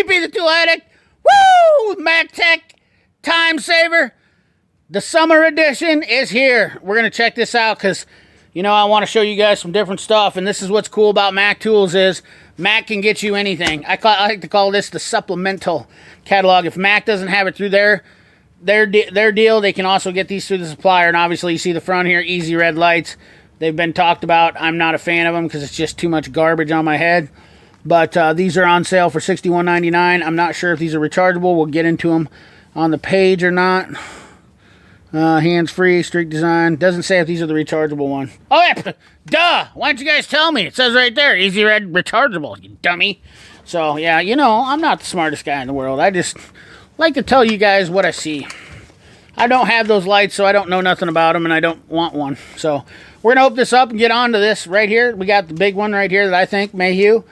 Creepy the Tool Addict. Woo! Mac Tech Time Saver. The summer edition is here. We're going to check this out because, you know, I want to show you guys some different stuff. And this is what's cool about Mac Tools is Mac can get you anything. I like to call this the supplemental catalog. If Mac doesn't have it through their deal, they can also get these through the supplier. And obviously you see the front here, Easy Red lights. They've been talked about. I'm not a fan of them because it's just too much garbage on my head. But these are on sale for $61.99. I'm not sure if these are rechargeable. We'll get into them on the page or not. Hands-free, streak design. Doesn't say if these are the rechargeable one. Oh, yeah. Duh. Why don't you guys tell me? It says right there, Easy Red rechargeable, you dummy. So, yeah, you know, I'm not the smartest guy in the world. I just like to tell you guys what I see. I don't have those lights, so I don't know nothing about them, and I don't want one. So, we're going to open this up and get on to this right here. We got the big one right here that I think, Mayhew.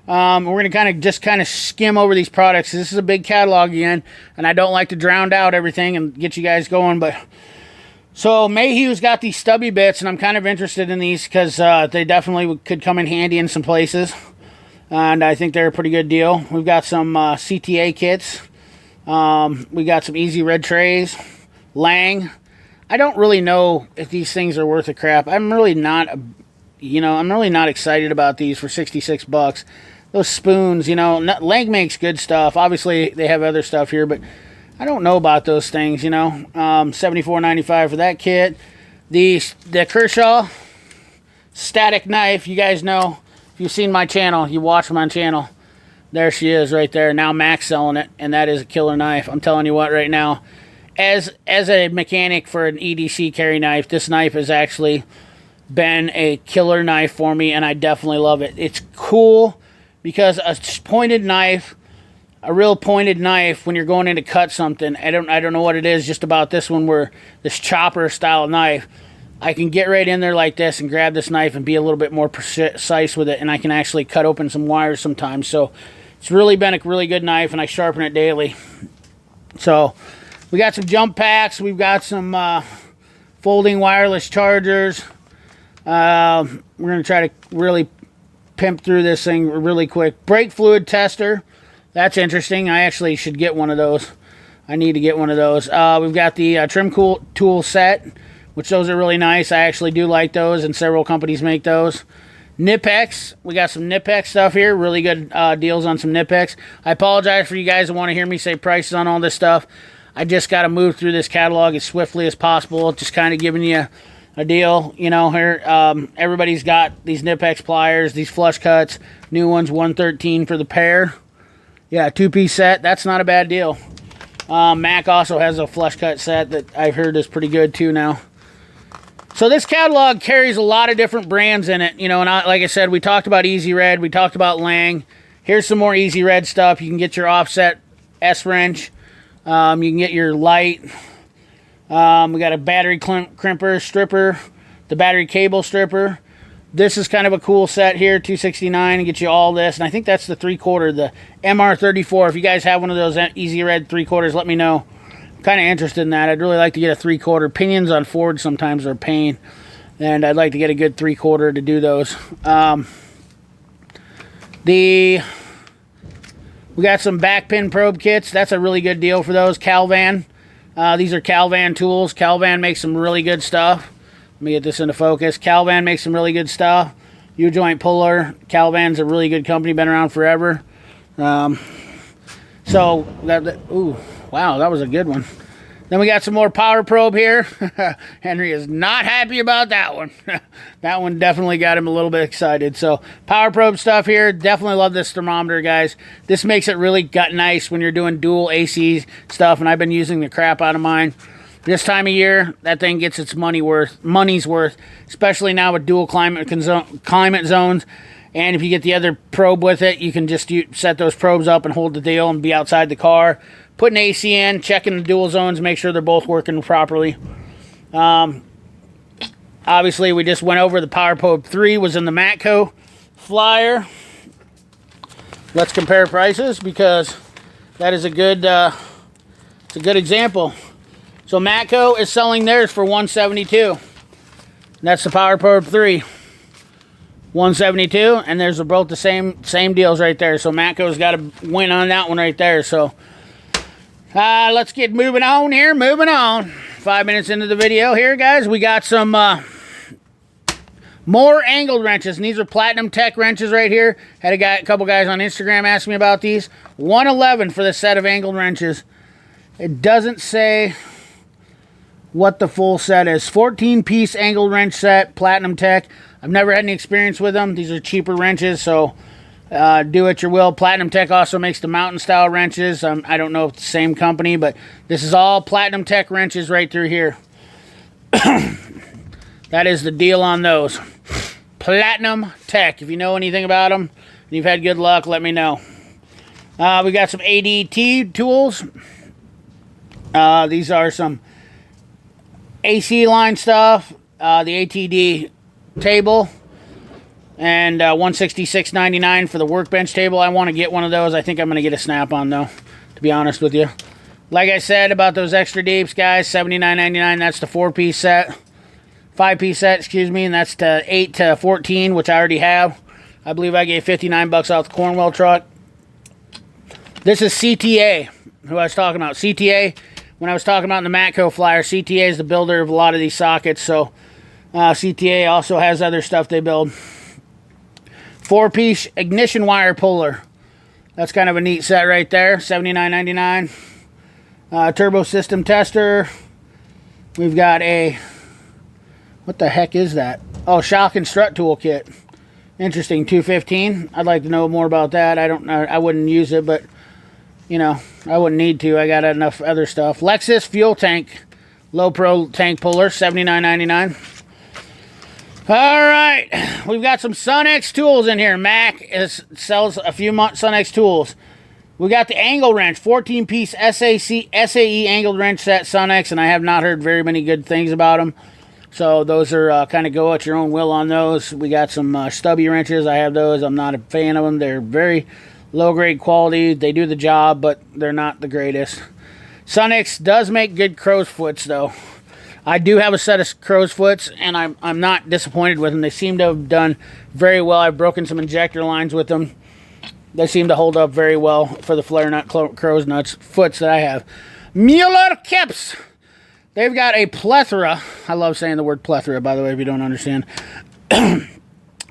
We're going to kind of skim over these products. This is a big catalog again, and I don't like to drown out everything and get you guys going. But so Mayhew's got these stubby bits, and I'm kind of interested in these because they definitely could come in handy in some places, and I think they're a pretty good deal. We've got some CTA kits. We got some Easy Red trays. Lang. I don't really know if these things are worth a crap. I'm really not excited about these for 66 bucks. Those spoons, you know, Lang makes good stuff. Obviously, they have other stuff here, but I don't know about those things, you know. $74.95 for that kit. The Kershaw static knife, you guys know, if you've seen my channel, you watch my channel, there she is right there. Now Mac's selling it, and that is a killer knife. I'm telling you what, right now, as a mechanic for an EDC carry knife, this knife has actually been a killer knife for me, and I definitely love it. It's cool because a pointed knife, a real pointed knife, when you're going in to cut something, I don't know what it is just about this one, where this chopper style knife, I can get right in there like this and grab this knife and be a little bit more precise with it, and I can actually cut open some wires sometimes. So it's really been a really good knife, and I sharpen it daily. So we got some jump packs. We've got some folding wireless chargers. We're going to try to really pimp through this thing really quick. Brake fluid tester. That's interesting. I actually should get one of those. I need to get one of those. We've got the trim tool set, which those are really nice. I actually do like those, and several companies make those. Nipex. We got some Nipex stuff here. Really good deals on some Nipex. I apologize for you guys that want to hear me say prices on all this stuff. I just got to move through this catalog as swiftly as possible. Just kind of giving you a deal, you know, here. Everybody's got these Nipex pliers, these flush cuts. New ones, $113 for the pair. Yeah, two-piece set. That's not a bad deal. Mac also has a flush cut set that I've heard is pretty good too now. So this catalog carries a lot of different brands in it, you know, and like I said, we talked about Easy Red, we talked about Lang. Here's some more Easy Red stuff. You can get your offset S-wrench. You can get your light. We got a battery crimper, stripper, the battery cable stripper. This is kind of a cool set here, $269, and get you all this. And I think that's the 3/4, the MR34. If you guys have one of those Easy Red 3/4, let me know. I'm kind of interested in that. I'd really like to get a 3/4. Pinions on Ford sometimes are a pain, and I'd like to get a good 3/4 to do those. We got some back pin probe kits. That's a really good deal for those. Calvan. These are Calvan tools. Calvan makes some really good stuff. Let me get this into focus. Calvan makes some really good stuff. U-joint puller. Calvan's a really good company. Been around forever. Ooh, wow, that was a good one. Then we got some more power probe here. Henry is not happy about that one. That one definitely got him a little bit excited. So power probe stuff here. Definitely love this thermometer, guys. This makes it really nice when you're doing dual AC stuff, and I've been using the crap out of mine. This time of year, that thing gets its money's worth, especially now with dual climate zones. And if you get the other probe with it, you can just set those probes up and hold the deal and be outside the car. Putting AC in, checking the dual zones, make sure they're both working properly. Obviously, we just went over the Power Probe 3 was in the Matco flyer. Let's compare prices because that is a good example. So Matco is selling theirs for $172. That's the Power Probe 3. 172, and there's both the same deals right there. So Matco's got a win on that one right there. So let's get moving on here. Moving on. 5 minutes into the video here, guys. We got some more angled wrenches, and these are Platinum Tech wrenches right here. Had a couple guys on Instagram ask me about these. $111 for the set of angled wrenches. It doesn't say what the full set is. 14-piece angled wrench set, Platinum Tech. I've never had any experience with them. These are cheaper wrenches, so do what you will. Platinum Tech also makes the mountain style wrenches. I don't know if it's the same company, but this is all Platinum Tech wrenches right through here. That is the deal on those. Platinum Tech. If you know anything about them and you've had good luck, let me know. We got some ADT tools. These are some AC line stuff. The ATD table. And $166.99 for the Workbench table. I want to get one of those. I think I'm going to get a Snap-on, though, to be honest with you. Like I said about those extra deeps, guys, $79.99. That's the 4-piece set. 5-piece set, excuse me, and that's to 8 to 14, which I already have. I believe I gave $59 off the Cornwell truck. This is CTA, who I was talking about. CTA, when I was talking about in the Matco flyer, CTA is the builder of a lot of these sockets, so CTA also has other stuff they build. 4-piece ignition wire puller. That's kind of a neat set right there, $79.99. Turbo system tester. We've got a... What the heck is that? Oh, shock and strut tool kit. Interesting, $215. I'd like to know more about that. I don't know. I wouldn't use it, but, you know, I wouldn't need to. I got enough other stuff. Lexus fuel tank, low pro tank puller, $79.99. All right, we've got some SunX tools in here. Mac sells a few SunX tools. We got the angle wrench, 14-piece SAE angled wrench set, SunX, and I have not heard very many good things about them. So those are kind of go at your own will on those. We got some stubby wrenches. I have those. I'm not a fan of them. They're very low-grade quality. They do the job, but they're not the greatest. SunX does make good crow's foots, though. I do have a set of crow's foots, and I'm not disappointed with them. They seem to have done very well. I've broken some injector lines with them. They seem to hold up very well for the flare nut crow's nuts foots that I have. Mueller Kips. They've got a plethora. I love saying the word plethora, by the way, if you don't understand.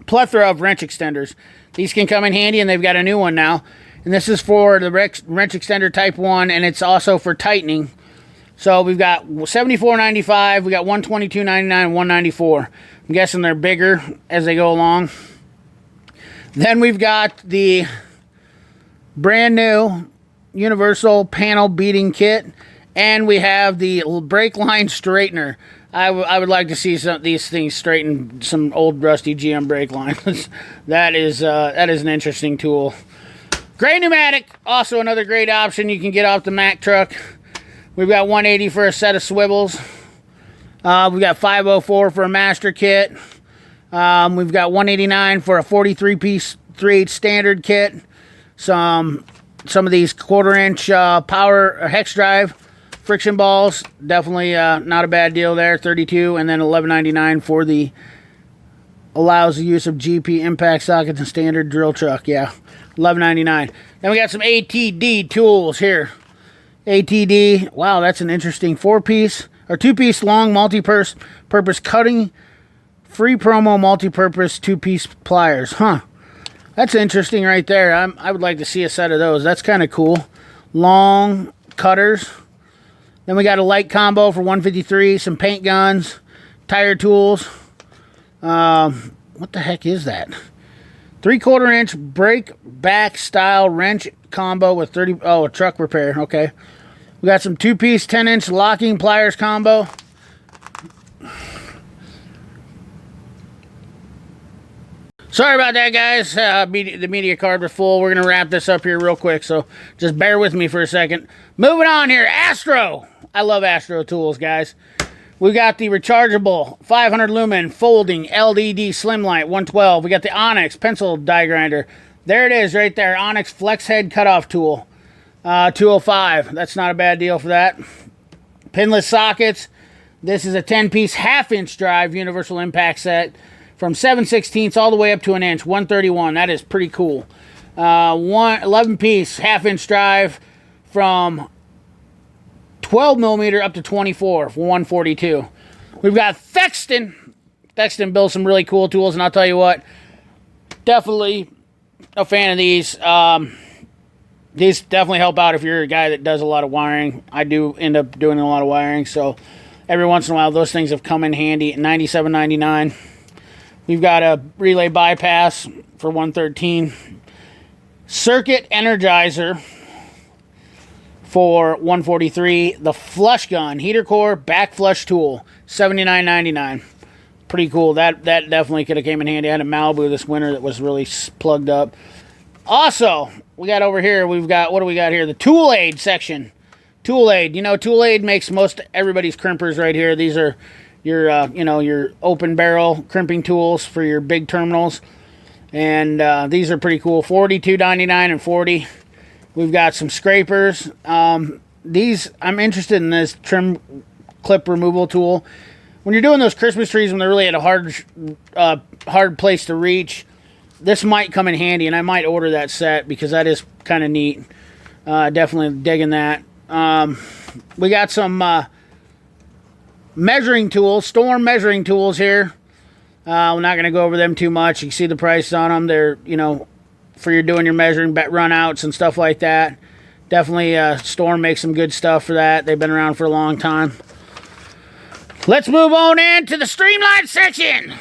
Plethora of wrench extenders. These can come in handy, and they've got a new one now. And this is for the wrench extender type 1, and it's also for tightening. So we've got $74.95. We got $122.99, $194. I'm guessing they're bigger as they go along. Then we've got the brand new universal panel beating kit. And we have the brake line straightener. I would like to see some of these things straighten some old rusty GM brake lines. that is an interesting tool. Gray pneumatic, also another great option you can get off the Mack truck. We've got $180 for a set of swivels. We've got $504 for a master kit. We've got $189 for a 43-piece 3/8 standard kit. Some of these 1/4-inch power hex drive friction balls, definitely not a bad deal there. $32, and then $11.99 for the allows the use of GP impact sockets and standard drill truck. Yeah, $11.99. Then we got some ATD tools here. ATD, wow, that's an interesting 4-piece or 2-piece long multi-purpose cutting free promo multi-purpose 2-piece pliers. Huh, that's interesting right there. I would like to see a set of those. That's kind of cool. Long cutters. Then we got a light combo for $153, some paint guns, tire tools. What the heck is that? 3/4-inch brake back style wrench combo with 30. Oh, a truck repair. Okay. We got some 2-piece 10-inch locking pliers combo. Sorry about that, guys. The media card was full. We're going to wrap this up here real quick, so just bear with me for a second. Moving on here, Astro. I love Astro tools, guys. We got the rechargeable 500 lumen folding LED slim light, 112. We got the Onyx pencil die grinder. There it is right there, Onyx flex head cutoff tool, 205. That's not a bad deal for that. Pinless sockets. This is a 10-piece half-inch drive universal impact set from 7/16 all the way up to an inch, 131. That is pretty cool. 11 piece half-inch drive from 12 millimeter up to 24 for 142. We've got Thexton. Thexton builds some really cool tools, and I'll tell you what, definitely a fan of these. These definitely help out if you're a guy that does a lot of wiring. I do end up doing a lot of wiring, so every once in a while those things have come in handy. $97.99. We've got a relay bypass for 113. Circuit energizer for 143. The flush gun heater core back flush tool, $79.99. Pretty cool. That definitely could have came in handy. I had a Malibu this winter that was really plugged up. Also, we got over here, we've got, what do we got here? The tool aid section. Tool aid. You know, tool aid makes most everybody's crimpers right here. These are your, you know, your open barrel crimping tools for your big terminals. And these are pretty cool. $42.99 and $40. We've got some scrapers. These, I'm interested in this trim clip removal tool. When you're doing those Christmas trees when they're really at a hard place to reach, this might come in handy, and I might order that set because that is kind of neat. Definitely digging that. We got some measuring tools, storm measuring tools here. We're not going to go over them too much. You can see the price on them. They're, you know, for your doing your measuring run outs and stuff like that. Definitely Storm makes some good stuff for that. They've been around for a long time. Let's move on into the Streamline section.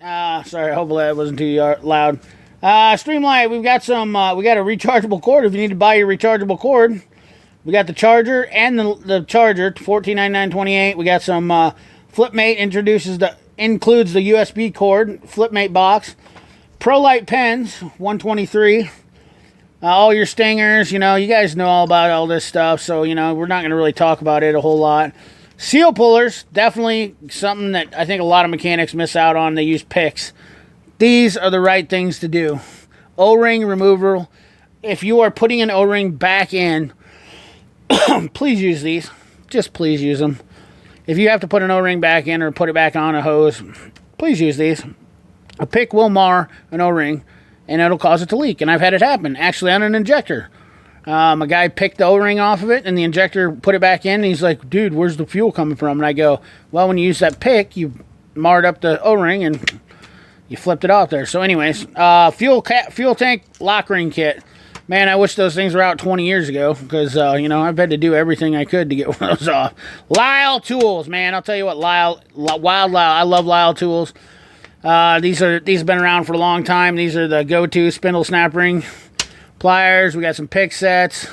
Sorry, hopefully that wasn't too loud. Streamline, we've got some, we got a rechargeable cord. If you need to buy your rechargeable cord, we got the charger and the charger, $14.99.28. We got some Flipmate includes the USB cord, Flipmate box. ProLite pens, $123. All your stingers, you know, you guys know all about all this stuff, so, you know, we're not going to really talk about it a whole lot. Seal pullers, definitely something that I think a lot of mechanics miss out on. They use picks. These are the right things to do. O-ring removal. If you are putting an O-ring back in, please use these. Just please use them. If you have to put an O-ring back in or put it back on a hose, please use these. A pick will mar an O-ring, and it'll cause it to leak. And I've had it happen, actually, on an injector. A guy picked the O-ring off of it, and the injector put it back in, and he's like, dude, where's the fuel coming from? And I go, well, when you use that pick, you marred up the O-ring, and you flipped it off there. So anyways, fuel tank lock ring kit. Man, I wish those things were out 20 years ago, because, you know, I've had to do everything I could to get one of those off. Lyle tools, man. I'll tell you what, Wild Lyle. I love Lyle tools. These have been around for a long time. These are the go-to spindle snap ring pliers. We got some pick sets.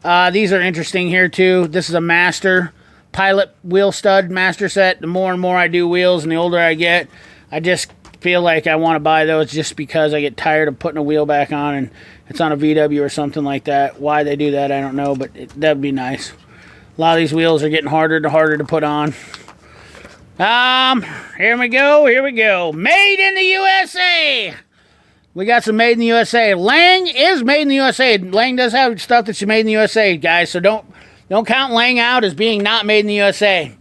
These are interesting here too. This is a master pilot wheel stud master set. The more and more I do wheels and the older I get, I just feel like I want to buy those just because I get tired of putting a wheel back on and it's on a VW or something like that. Why they do that, I don't know, but that'd be nice. A lot of these wheels are getting harder to put on. Here we go. Made in the USA. We got some made in the USA. Lang is made in the USA. Lang does have stuff that's made in the USA, guys. So don't count Lang out as being not made in the USA.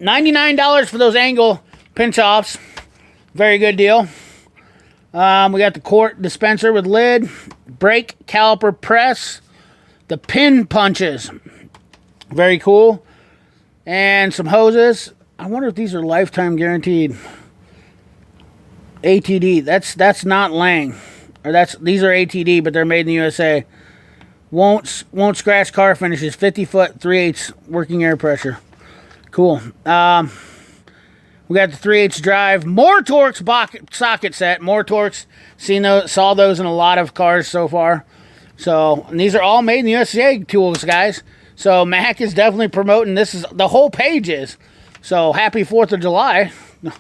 $99 for those angle pinch offs. Very good deal. We got the quart dispenser with lid, brake caliper press, the pin punches. Very cool. And some hoses. I wonder if these are lifetime guaranteed. ATD, that's not Lang, or these are ATD, but they're made in the USA. Won't scratch car finishes. 50-foot 3/8 working air pressure. Cool. We got the 3/8 drive. More Torx socket set. More Torx. Saw those in a lot of cars so far. So, and these are all made in the USA tools, guys. So Mac is definitely promoting this. Is the whole page is. So happy 4th of July. We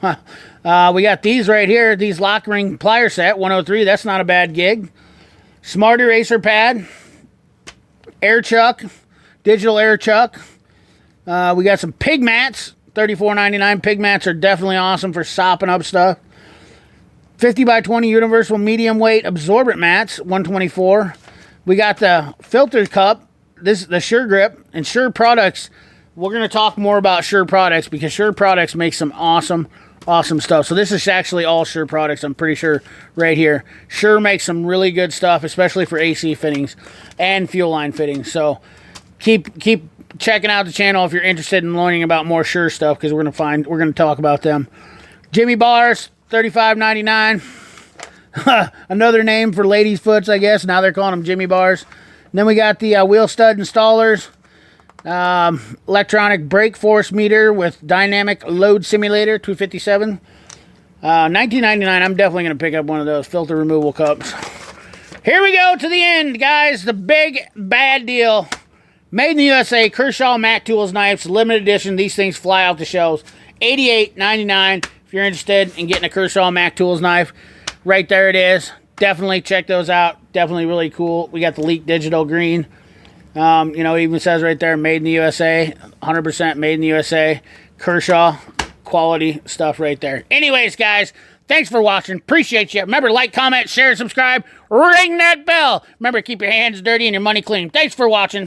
got these right here, these lock ring plier set, 103. That's not a bad gig. Smart eraser pad, air chuck, digital air chuck. We got some pig mats, $34.99. Pig mats are definitely awesome for sopping up stuff. 50x20 universal medium weight absorbent mats, $124. We got the filter cup, the Sure Grip, and Sure products. We're going to talk more about Sure products because Sure products make some awesome Awesome stuff. So this is actually all Sure products, I'm pretty sure, right here. Sure makes some really good stuff, especially for AC fittings and fuel line fittings. So keep checking out the channel if you're interested in learning about more Sure stuff, because we're gonna talk about them. Jimmy bars, $35.99. Another name for ladies' foots, I guess. Now they're calling them Jimmy bars. And then we got the wheel stud installers. Electronic brake force meter with dynamic load simulator, $257. $19.99. I'm definitely going to pick up one of those filter removal cups. Here we go to the end, guys. The big bad deal. Made in the USA, Kershaw Mac Tools knives, limited edition. These things fly off the shelves. $88.99. If you're interested in getting a Kershaw Mac Tools knife, right there it is. Definitely check those out. Definitely really cool. We got the Leak Digital Green. You know, it even says right there, made in the USA. 100% made in the USA. Kershaw, quality stuff right there. Anyways, guys, thanks for watching. Appreciate you. Remember, like, comment, share, subscribe. Ring that bell. Remember, keep your hands dirty and your money clean. Thanks for watching.